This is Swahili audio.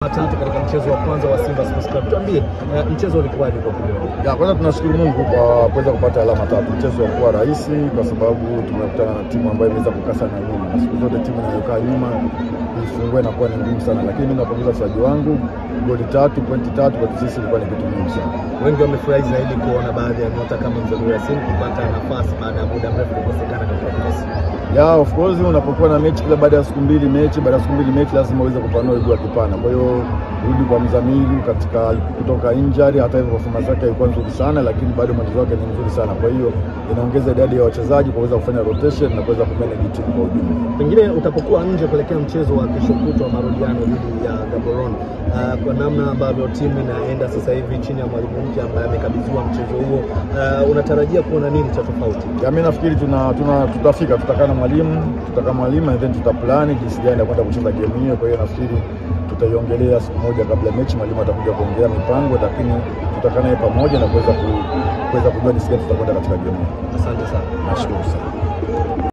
Matatu katika mchezo wa kwanza wa Simba Sports Club. Tuambie mchezo ulikuwaje kwa kweli? Kwanza tunashukuru Mungu kwa kuweza kupata alama tatu. Mchezo ulikuwa rahisi kwa sababu tumekutana na timu ambayo imeweza kukasa na nyuma. Siku zote timu inayokaa nyuma kuifungua inakuwa ni ngumu sana, lakini mimi napongeza wachezaji wangu. Goli 3, pointi 3 kwa sisi ilikuwa ni kitu muhimu sana. Wengi wamefurahi zaidi kuona baadhi ya nyota kama Mzamiru Yassin kupata nafasi baada ya muda mrefu kukosekana katika kikosi. Of course unapokuwa na mechi kila baada ya siku mbili mechi lazima uweze kupanua wigo wa kipana. Kwa hiyo rudi kwa Mzamiru katika kutoka injury, hata hivyo performance yake ilikuwa nzuri sana, lakini bado mchezo wake ni mzuri sana. Kwa hiyo inaongeza idadi ya wachezaji kuweza kufanya rotation na kuweza kumanage timu kwa ujumla. Pengine utapokuwa nje kuelekea mchezo wa kesho kutwa wa marudiano dhidi ya Gaborone, kwa namna ambavyo timu inaenda sasa hivi chini ya mwalimu mpya ambaye amekabidhiwa mchezo huo, unatarajia kuona nini cha tofauti? Mimi nafikiri tutafika, tutakaa na mwalimu and then tutaplani jinsi gani ya kwenda kucheza game hiyo. Kwa hiyo nafikiri tutaiongelea siku moja kabla mechi, mwalimu atakuja kuongea mipango, lakini tutakaa naye pamoja na kuweza kujua jinsi gani tutakwenda katika game hiyo. Asante sana. Nashukuru sana.